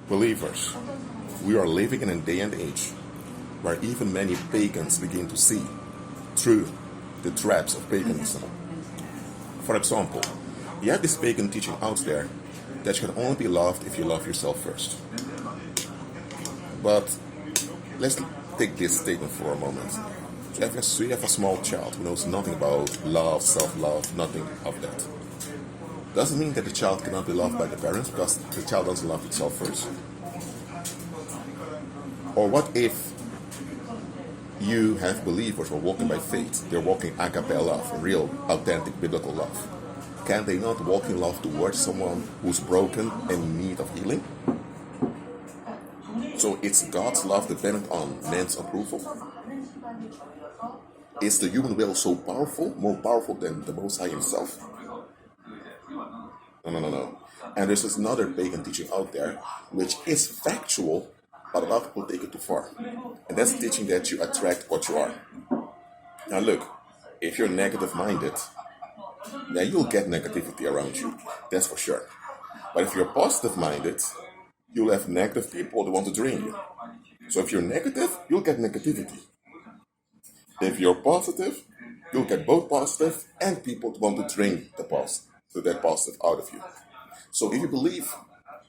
Believers, we are living in a day and age where even many pagans begin to see through the traps of paganism. For example, you have this pagan teaching out there that you can only be loved if you love yourself first. But let's take this statement for a moment. So you have a small child who knows nothing about love, self-love, nothing of that. Doesn't mean that the child cannot be loved by the parents because the child doesn't love itself first. Or what if you have believers who are walking by faith, they're walking a cappella for real, authentic biblical love? Can they not walk in love towards someone who's broken and in need of healing? So it's God's love dependent on man's approval? Is the human will so powerful, more powerful than the Most High himself? No. And there's this another pagan teaching out there, which is factual, but a lot of people take it too far. And that's teaching that you attract what you are. Now look, if you're negative-minded, then you'll get negativity around you. That's for sure. But if you're positive-minded, you'll have negative people that want to drain you. So if you're negative, you'll get negativity. If you're positive, you'll get both positive and people that want to drain the positive, so that positive out of you. So if you believe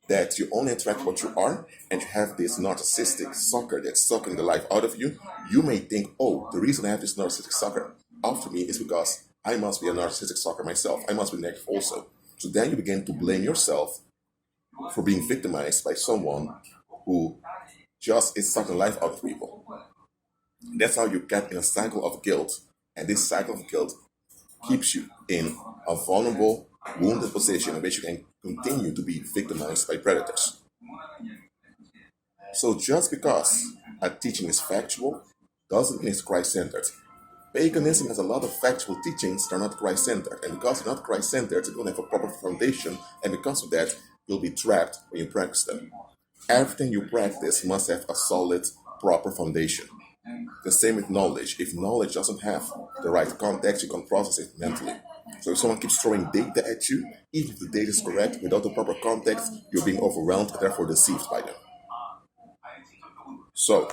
that you only attract what you are, and you have this narcissistic sucker that's sucking the life out of you, you may think, oh, the reason I have this narcissistic sucker after me is because I must be a narcissistic sucker myself. I must be negative also. So then you begin to blame yourself for being victimized by someone who just is sucking life out of people. That's how you get in a cycle of guilt, and this cycle of guilt keeps you in a vulnerable, wounded position in which you can continue to be victimized by predators. So just because a teaching is factual doesn't mean it's Christ-centered. Paganism has a lot of factual teachings that are not Christ-centered, and because they're not Christ-centered, you don't have a proper foundation, and because of that, you'll be trapped when you practice them. Everything you practice must have a solid, proper foundation. The same with knowledge. If knowledge doesn't have the right context, you can process it mentally. So if someone keeps throwing data at you, even if the data is correct, without the proper context, you're being overwhelmed and therefore deceived by them. So,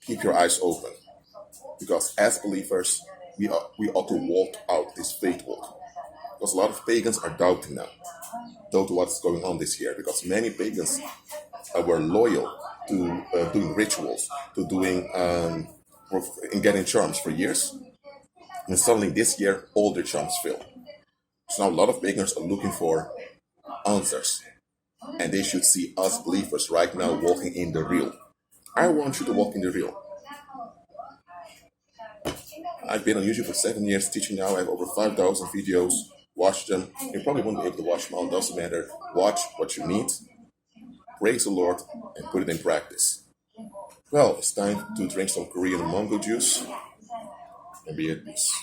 keep your eyes open. Because as believers, we ought to walk out this faith walk. Because a lot of pagans are doubting now. Doubt what's going on this year. Because many pagans were loyal to doing rituals, to doing and getting charms for years. And suddenly this year, all their charms fail. So now a lot of pagans are looking for answers. And they should see us believers right now walking in the real. I want you to walk in the real. I've been on YouTube for 7 years teaching now. I have over 5,000 videos. Watch them. You probably won't be able to watch them all. Doesn't matter. Watch what you need. Praise the Lord and put it in practice. Well, it's time to drink some Korean mango juice and be at peace.